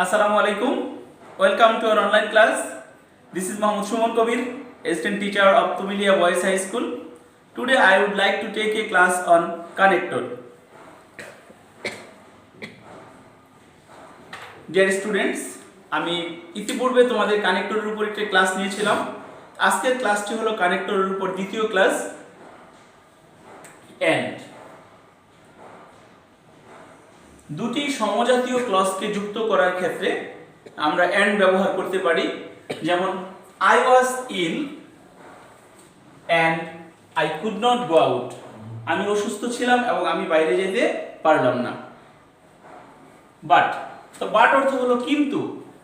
Assalamu alaikum. Welcome to our online class. This is Mohammad Shuman Kabir, assistant teacher of Tumilia Boys High School. Today I would like to take a class on connector. Dear students, আমি ইতিপূর্বে তোমাদের কানেক্টরের উপর একটা class নিয়েছিলাম। আজকের ক্লাসটি হলো কানেক্টরের উপর দ্বিতীয় ক্লাস এন্ড। দুটি সমজাতীয় ক্লজকে যুক্ত করার ক্ষেত্রে আমরা এন্ড ব্যবহার করতে পারি, যেমন I was ill and I could not go out. আমি অসুস্থ ছিলাম এবং আমি বাইরে যেতে পারলাম না। বাট অর্থ হলো কিন্তু,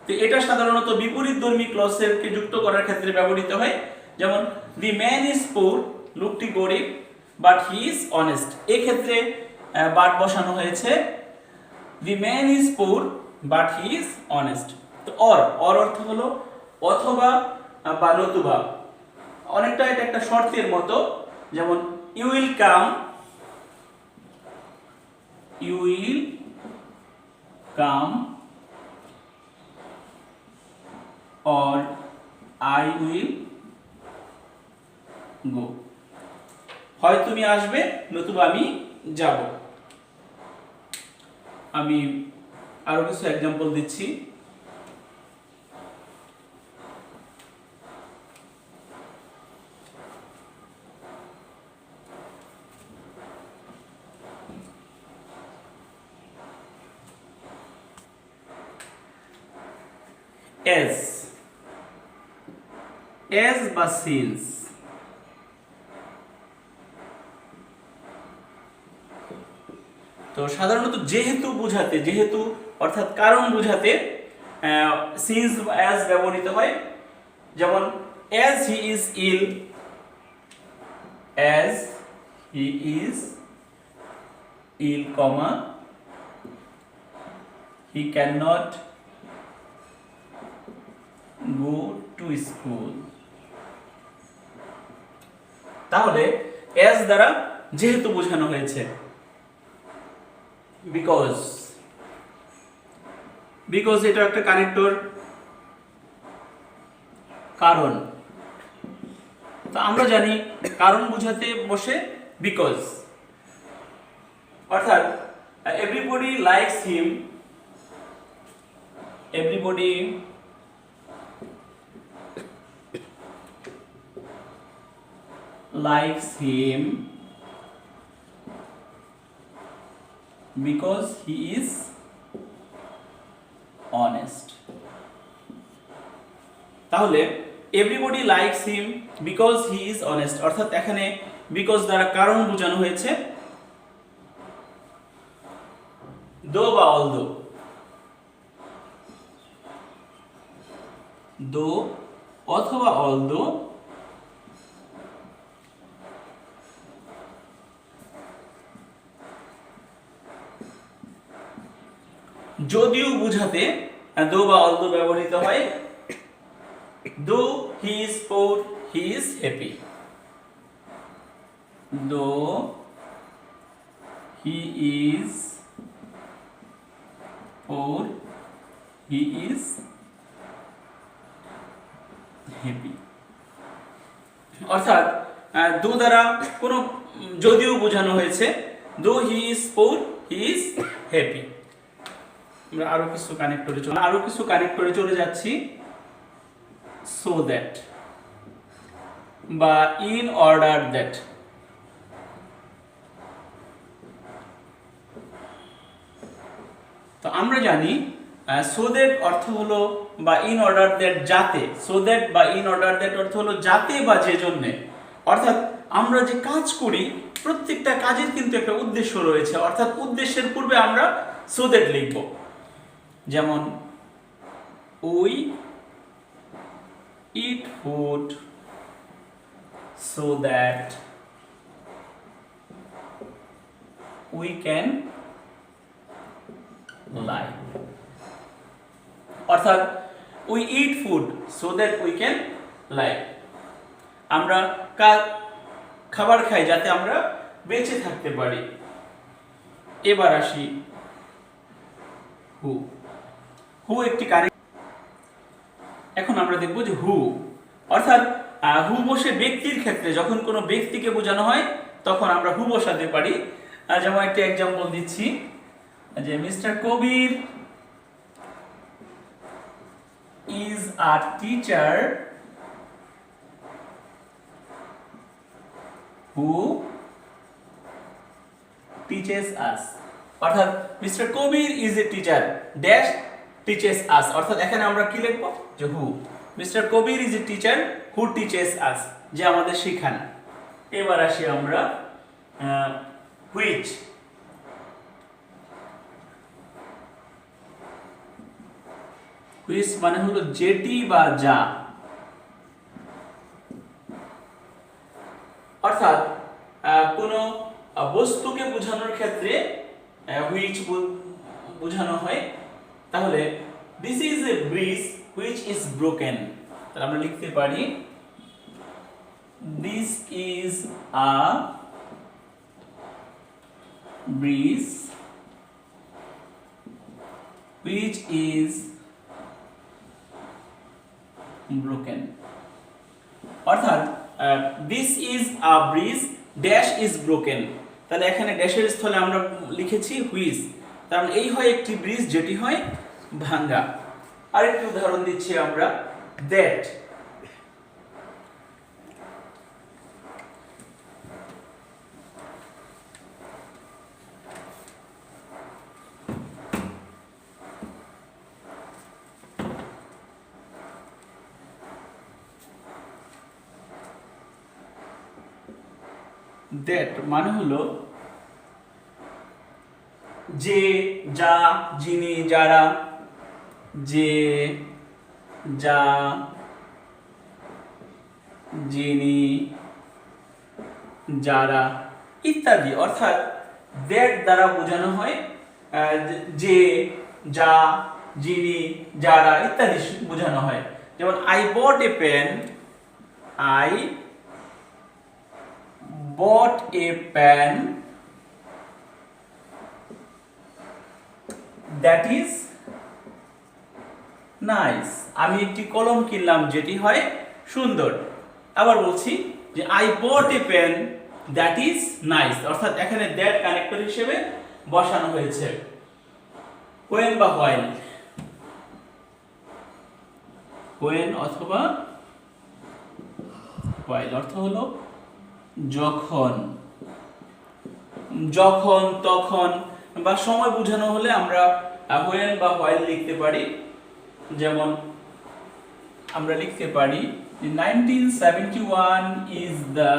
তো এটা সাধারণত বিপরীতধর্মী ক্লজকে যুক্ত করার ক্ষেত্রে ব্যবহৃত হয়, যেমন the man is poor, লোকটি গরিব, but he is honest। এই ক্ষেত্রে বাট বসানো হয়েছে the man is poor but he is honest। তো অর অর্থ হলো অথবা বা নতুবা, অনেকটা এটা একটা শর্তের মতো, যেমন you will come or I will go। হয় তুমি আসবে নতুবা আমি যাব। আমি আরো কিছু एग्जांपल দিচ্ছি। as বা since, তো সাধারণত যেহেতু অর্থাৎ কারণ বোঝাতে since বা as ব্যবহৃত হয়, যেমন as he is ill comma he cannot go to school। তাহলে as দ্বারা যেহেতু বোঝানো হয়েছে। বিকজ এটা একটা কানেক্টর, কারণ। তো আমরা জানি কারণ বোঝাতে বসে বিকজ, অর্থাৎ everybody likes him because he is honest। তাহলে everybody likes him because he is honest, অর্থাৎ এখানে because দ্বারা কারণ বোঝানো হয়েছে। though বা although অথবা although যদিও বুঝাতে though বা although ব্যবহৃত হয়। though he is poor he is happy, though he is poor he is happy। অর্থাৎ though দ্বারা কোনো যদিও বোঝানো হয়েছে, though he is poor he is happy। আমরা আরো কিছু কানেক্টরে চলে যাচ্ছি। so that বা in order that। তো আমরা জানি so that অর্থ হলো বা in order that যাতে, so that বা in order that অর্থ হলো যাতে বা যে জন্যে। অর্থাৎ আমরা যে কাজ করি প্রত্যেকটা কাজের কিন্তু একটা উদ্দেশ্য রয়েছে, অর্থাৎ উদ্দেশ্যের পূর্বে আমরা so that লিখব। যেমন we eat food so that we can live। অর্থাৎ we eat food so that we can live, আমরা খাবার খাই যাতে আমরা বেঁচে থাকতে পারি। এবার আসি হু। হু একটি কানেক্ট। এখন আমরা দেখব যে হু, অর্থাৎ হু বসে ব্যক্তির ক্ষেত্রে যখন কোনো ব্যক্তিকে বোঝানো হয় তখন আমরা হু বসাতে পারি। যেমন একটা এক্সাম্পল দিচ্ছি যে mister Kabir is a teacher who teaches us, অর্থাৎ mister Kabir is a teacher dash teaches us, অর্থাৎ এখানে আমরা কি লিখব যে who, mister Kabir is a teacher who teaches us, যে আমাদের শেখান। এবার আসি আমরা হুইচ। হুইচ মানে হলো যেটি বা যা, অর্থাৎ কোনো বস্তুকে বোঝানোর ক্ষেত্রে হুইচ বোঝানো হয়। তাহলে this is a bridge which is broken, তাহলে আমরা লিখতে পারি this is a bridge which is broken, অর্থাৎ this is a bridge dash is broken, তাহলে এখানে ড্যাশের স্থলে আমরা লিখেছি হুইচ, কারণ এই হয় একটি ব্রিজ যেটি হয় ভাঙ্গা। আরেকটি উদাহরণ দিচ্ছি আমরা দ্যাট। দ্যাট মানে হলো যে, যা, যিনি, যারা, যে, যা, যিনি, যারা ইত্যাদি, অর্থাৎ দ্যাট দ্বারা বোঝানো হয় যে, যা, যিনি, যারা ইত্যাদি বোঝানো হয়। যেমন আই বট এ পেন, আই bought a pen that is nice, আমি একটি কলম কিনলাম যেটি হয় সুন্দর। আবার বলছি যে I bought a pen that is nice, অর্থাৎ এখানে that কানেক্টর হিসেবে বসানো হয়েছে। when বা while, when অথবা while অর্থ হলো যখন, যখন, তখন বা সময় বোঝানো হলে আমরা when বা while লিখতে পারি। যেমন আমরা লিখতে পারি 1971 is the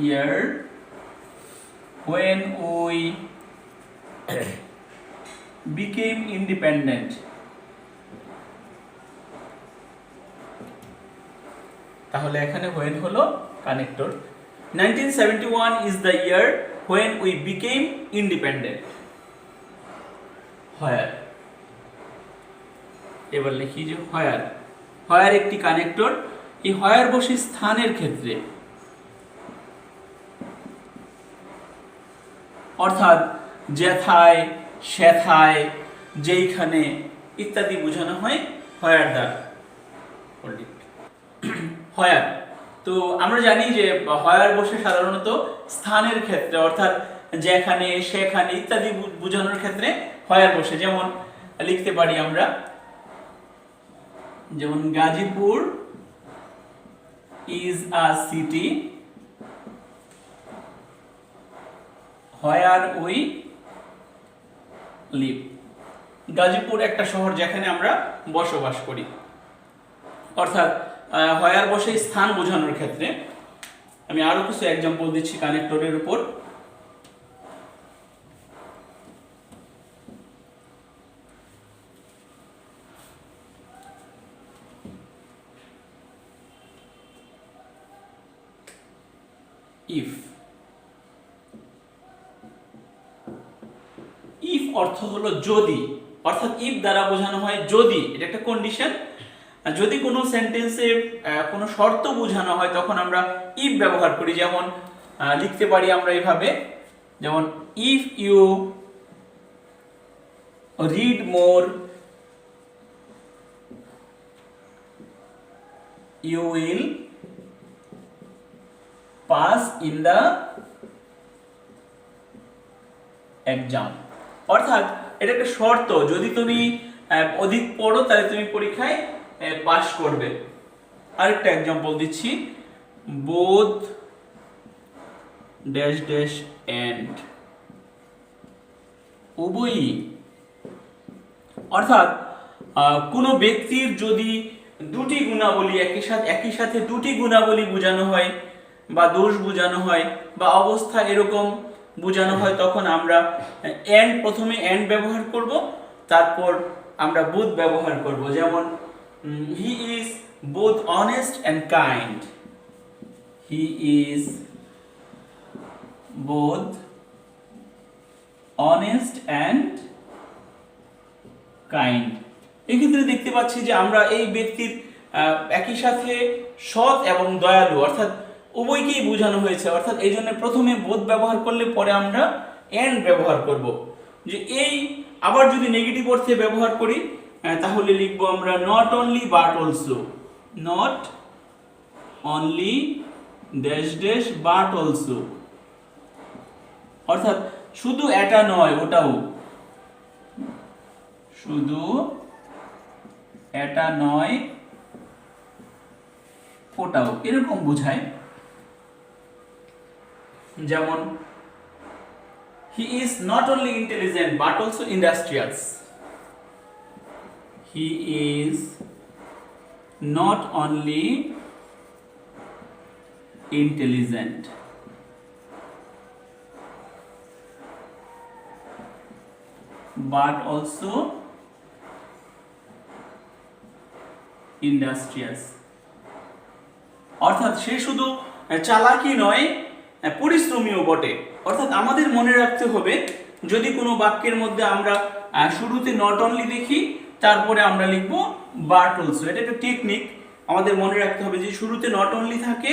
year when we became independent, তাহলে এখানে when হলো connector. 1971 is the year when we became independent. where, এবার লিখি যে where, where একটি কানেক্টর। এই where বসে স্থানের ক্ষেত্রে, অর্থাৎ যেথায়, সেথায়, যেইখানে ইত্যাদি বোঝানো হয় where দ্বারা। where, তো আমরা জানি যে where বসে সাধারণত স্থানের ক্ষেত্রে, অর্থাৎ যেখানে, সেখানে ইত্যাদি বোঝানোর ক্ষেত্রে where বসে। যেমন লিখতে পারি আমরা, যেমন Gazipur is a city where we live, Gazipur একটা শহর যেখানে আমরা বসবাস করি। অর্থাৎ where বসে স্থান বোঝানোর ক্ষেত্রে। আমি আরো কিছু एग्जांपल দিচ্ছি কানেক্টরের উপর। if, if অর্থ হলো যদি, অর্থাৎ if দ্বারা বোঝানো হয় যদি, এটা একটা কন্ডিশন। যদি কোনো সেন্টেন্সে কোনো শর্ত বোঝানো হয় তখন আমরা if ব্যবহার করি। যেমন লিখতে পারি আমরা এইভাবে, যেমন if you read more, you will pass in the exam। অর্থাৎ এটা একটা শর্ত, যদি তুমি অধিক পড়ো তাহলে তুমি পরীক্ষায় পাস করবে। আরেকটা एग्जांपल দিচ্ছি, both dash dash and, উভয়ই। অর্থাৎ কোনো ব্যক্তির যদি দুটি গুণাবলী একই সাথে দুটি গুণাবলী বোঝানো হয় বা দোষ বোঝানো হয় বা অবস্থা এরকম বোঝানো হয়, তখন আমরা প্রথমে এন্ড ব্যবহার করব, তারপর আমরা both ব্যবহার করব। যেমন he is both honest and kind, he is both honest and kind। এক্ষেত্রে দেখতে পাচ্ছি যে আমরা এই ব্যক্তির একই সাথে সৎ এবং দয়ালু, অর্থাৎ উভয়কেই বোঝানো হয়েছে। অর্থাৎ এই জন্য প্রথমে বোধ ব্যবহার করলে পরে আমরা এন্ড ব্যবহার করব। যে এই আবার যদি নেগেটিভ অর্থে ব্যবহার করি তাহলে লিখব আমরা not only but also, not only dash dash but also. অর্থাৎ শুধু এটা নয় ওটাও, শুধু এটা নয় ওটাও, এরকম বোঝায়। যেমন he is not only intelligent but also industrious, he is not only intelligent but also industrious। অর্থাৎ সে শুধু চালাকই নয় পরিশ্রমীও বটে। অর্থাৎ আমাদের মনে রাখতে হবে, যদি কোনো বাক্যের মধ্যে আমরা শুরুতে নট অনলি দেখি তারপরে আমরা লিখব বাট অলসো। এটা একটা টেকনিক, আমাদের মনে রাখতে হবে যে শুরুতে নট অনলি থাকে,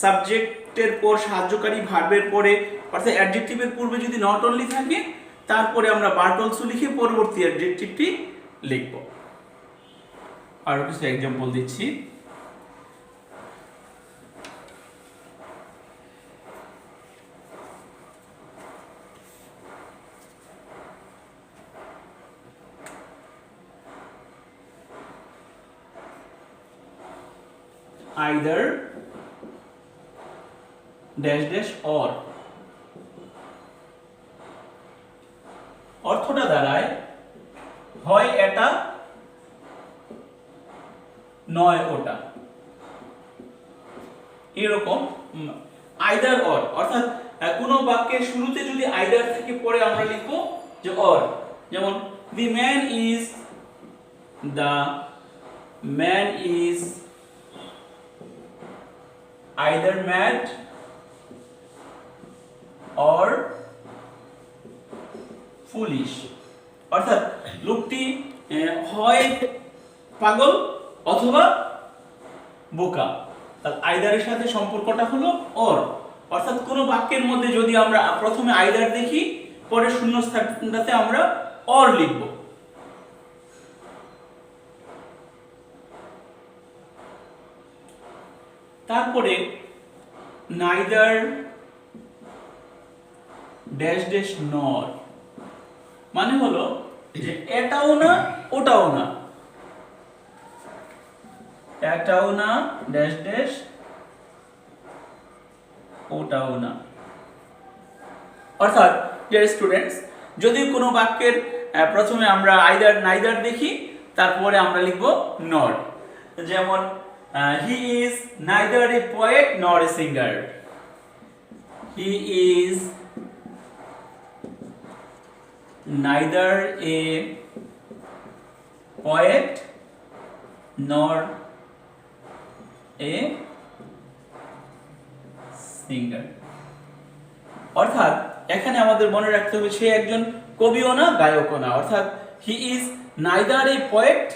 সাবজেক্টের পর সাহায্যকারী ভার্বের পরে অর্থাৎ অ্যাডজেক্টিভের পূর্বে যদি নট অনলি থাকে তারপরে আমরা বাট অলসো লিখে পরবর্তী অ্যাডজেক্টিভটি লিখব। আরো কিছু एग्जांपल দিচ্ছি। either dash dash or, অর্থটা দাঁড়ায় হয় এটা নয় ওটা, এরকম আইদার অর। অর্থাৎ কোনো বাক্যের শুরুতে যদি আইদার থেকে পরে আমরা লিখব যে অর। যেমন the man is either mad or foolish। অর্থাৎ লোকটি হয় পাগল অথবা বোকা। তার আইদারের সাথে সম্পর্কটা হলো অর। অর্থাৎ কোন বাক্যের মধ্যে যদি আমরা প্রথমে আইদার দেখি পরে শূন্যস্থানটাতে আমরা অর লিখব। তারপরে নাইদার ড্যাশ ড্যাশ নর, মানে হলো যে এটাও না ওটাও না, এটাও না ড্যাশ ড্যাশ ওটাও না। অর্থাৎ ডিয়ার স্টুডেন্টস, যদি কোনো বাক্যের প্রথমে আমরা আইদার নাইদার দেখি তারপরে আমরা লিখব নর। যেমন he is neither a poet nor a singer, he is neither a poet nor a singer। অর্থাৎ এখানে আমাদের মনে রাখতে হবে সে একজন কবিও না গায়কও না। অর্থাৎ he is neither a poet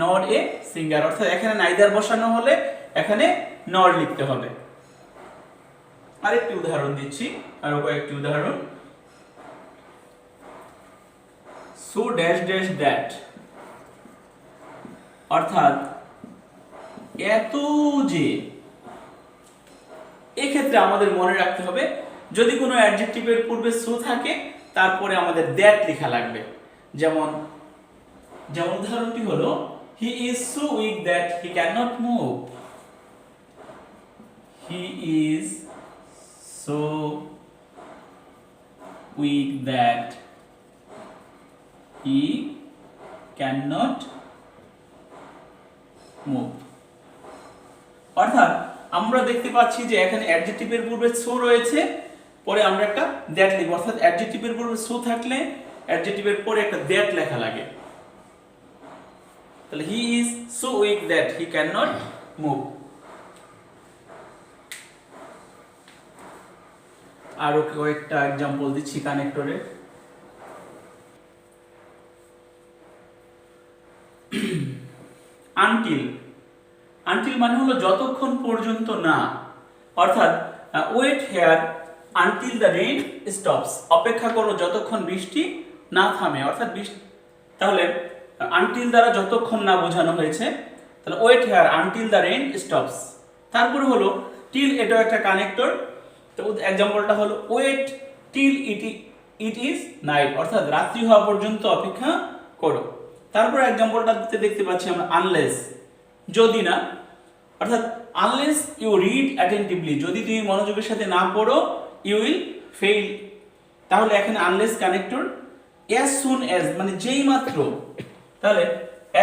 nor a singer। অর্থাৎ এখানে নাইদার বসানো হলে এখানে নর লিখতে হবে। আরেকটি উদাহরণ দিচ্ছি, আরো কয়েকটি উদাহরণ। সো ড্যাশ ড্যাশ দ্যাট, অর্থাৎ এত যে। এক্ষেত্রে আমাদের মনে রাখতে হবে যদি কোনো অ্যাডজেক্টিভের পূর্বে সো থাকে তারপরে আমাদের দ্যাট লেখা লাগবে। যেমন উদাহরণটি হলো he is so weak that he can not move. He is so weak that he can not move. অর্থাৎ আমরা দেখতে পাচ্ছি যে এখানে অ্যাডজেক্টিভের পূর্বে সো রয়েছে, পরে আমরা একটা দ্যাট লিখব। অর্থাৎ অ্যাডজেক্টিভের পূর্বে সো থাকলে অ্যাডজেক্টিভের পরে একটা দ্যাট লেখা লাগে। তাহলে he is so weak that he can not move. আরো কয়েকটা एग्जांपल দিচ্ছি কানেক্টরে। আনটিল মানে হলো যতক্ষণ পর্যন্ত না, অর্থাৎ wait here until the rain stops, অপেক্ষা করো যতক্ষণ বৃষ্টি না থামে। অর্থাৎ তাহলে আনটিল দ্বারা যতক্ষণ না বোঝানো হয়েছে, তাহলে wait here until the rain stops. তারপরে হলো টিল, এটাও একটা কানেক্টর। তো एग्जांपलটা হলো wait till it is night, অর্থাৎ রাত্রি হওয়া পর্যন্ত অপেক্ষা করো। তারপর एग्जांपलটা দেখতে পাচ্ছি আমরা আনলেস, যদি না, অর্থাৎ আনলেস ইউ রিড অ্যাটেন্টিভলি, যদি তুমি মনোযোগের সাথে না পড়ো ইউ উইল ফেইল। তাহলে এখানে unless connector. as soon as মানে যেই মাত্র, তাহলে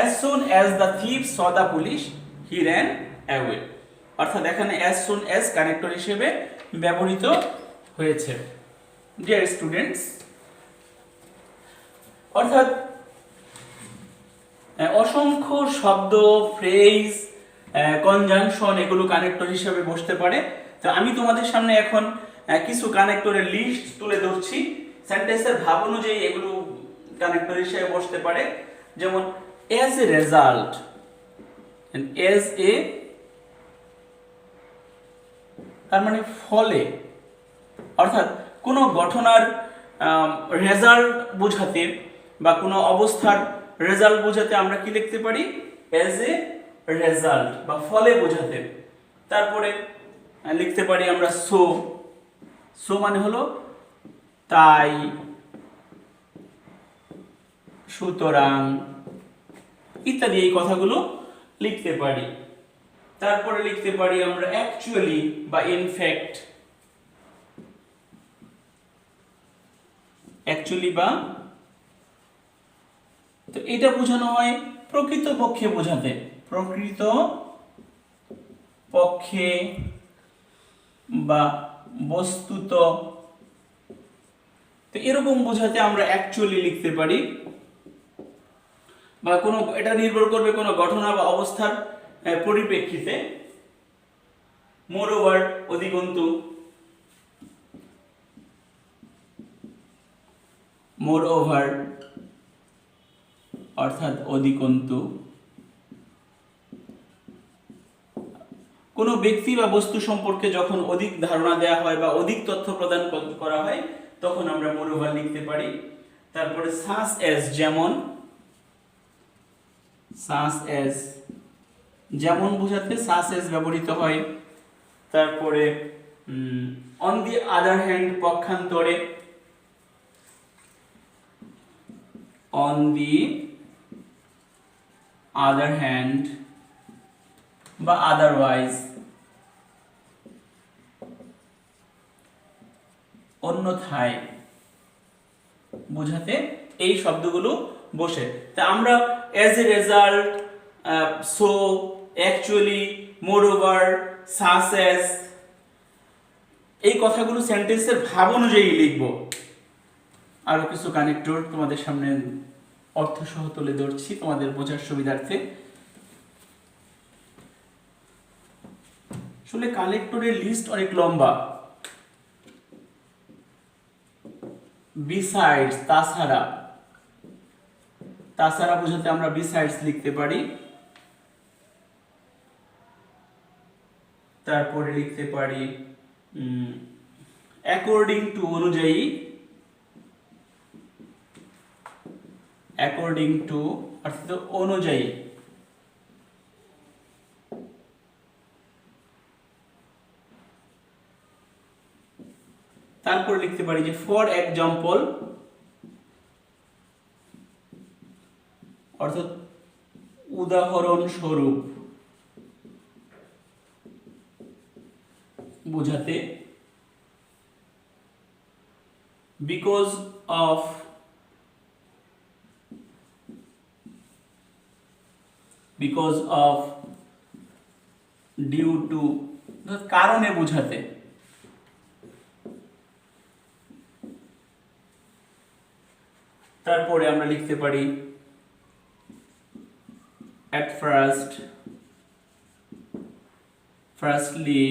as soon as the thief saw the police he ran away, অর্থাৎ এখানে as soon as কানেক্টর হিসেবে ব্যবহৃত হয়েছে। ডিয়ার স্টুডেন্টস, অর্থাৎ অসংখ্য শব্দ, ফ্রেজ, কনজাংশন এগুলো কানেক্টর হিসেবে বসতে পারে। তো আমি তোমাদের সামনে এখন কিছু কানেক্টরের লিস্ট তুলে ধরছি, সেন্টেন্সের ভাব অনুযায়ী এগুলো কানেক্টর হিসেবে বসতে পারে। যেমন as a result, and as a তার মানে ফলে, অর্থাৎ কোনো ঘটনার রেজাল্ট বোঝাতে বা কোনো অবস্থার রেজাল্ট বোঝাতে আমরা কি লিখতে পারি as a result বা ফলে বোঝাতে। তারপরে লিখতে পারি আমরা সো মানে হলো তাই, সুতরাং ইত্যাদি এই কথাগুলো লিখতে পারি। তারপরে লিখতে পারি আমরা অ্যাকচুয়ালি বা ইনফ্যাক্ট, অ্যাকচুয়ালি বা, তো এটা বোঝানো হয় প্রকৃত পক্ষে বোঝাতে, প্রকৃত পক্ষে বা বস্তুত, তো এরকম বোঝাতে আমরা অ্যাকচুয়ালি লিখতে পারি। বা কোনো, এটা নির্ভর করবে কোনো ঘটনা বা অবস্থার পরিপ্রেক্ষিতে। মোরওভার অধিকন্তু, মোরওভার অর্থাৎ অধিকন্তু। কোনো ব্যক্তি বা বস্তু সম্পর্কে যখন অধিক ধারণা দেওয়া হয় বা অধিক তথ্য প্রদান করা হয় তখন আমরা মোরওভার লিখতে পারি। তারপরে সাস এজ, যেমন, সাস এজ যেমন বোঝাতে সাস এজ ব্যবহৃত হয়। তারপরে অন দি আদার হ্যান্ড পক্ষান্তরে, অন দি আদার হ্যান্ড বা আদারওয়াইজ, অন্যথায় বোঝাতে এই শব্দগুলো বসে। তা আমরা as a result, so, actually, moreover, such as এই কথাগুলো সেন্টেন্সের ভাব অনুযায়ী লিখব। আরো কিছু কানেক্টর তোমাদের সামনে অর্থ সহ তুলে ধরছি তোমাদের বোঝার সুবিধার্থে। আসলে কানেক্টরের লিস্ট অনেক লম্বা। বিসাইডস, তাছাড়া, তাছাড়া বোঝাতে আমরা বিসাইডস লিখতে পারি। তারপরে লিখতে পারি অ্যাকর্ডিং টু, অনুযায়ী। অ্যাকর্ডিং টু অর্থাৎ অনুযায়ী। তারপর লিখতে পারি যে ফর এক্সাম্পল অর্থাৎ উদাহরণস্বরূপ বোঝাতে, বিকজ অফ ডিউ টু কারণে বোঝাতে। তারপরে আমরা লিখতে পারি at firstly,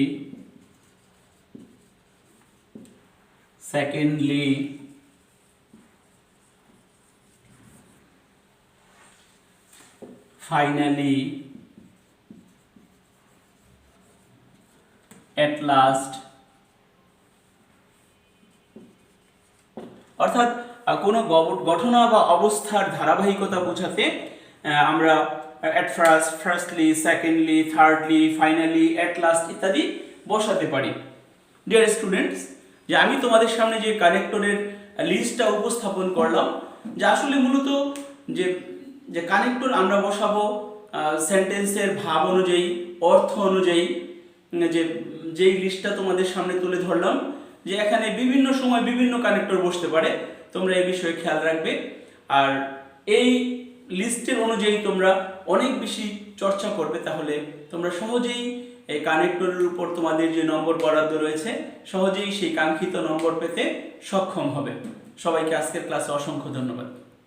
secondly, finally, at last। অর্থাৎ কোনো ঘটনা বা অবস্থার ধারাবাহিকতা বোঝাতে আমরা at first, firstly, secondly, thirdly, finally, at last ইত্যাদি বসাতে পারি। ডিয়ার স্টুডেন্টস, যে আমি তোমাদের সামনে যে কানেক্টরের লিস্টটা উপস্থাপন করলাম, যে আসলে মূলত যে কানেক্টর আমরা বসাবো সেন্টেন্সের ভাব অনুযায়ী, অর্থ অনুযায়ী, যেই লিস্টটা তোমাদের সামনে তুলে ধরলাম, যে এখানে বিভিন্ন সময় বিভিন্ন কানেক্টর বসতে পারে, তোমরা এই বিষয়ে খেয়াল রাখবে। আর এই লিস্টের অনুযায়ী তোমরা অনেক বেশি চর্চা করবে, তাহলে তোমরা সহজেই এই কানেক্টরের উপর তোমাদের যে নম্বর বরাদ্দ রয়েছে সহজেই সেই কাঙ্ক্ষিত নম্বর পেতে সক্ষম হবে। সবাইকে আজকের ক্লাসে অসংখ্য ধন্যবাদ।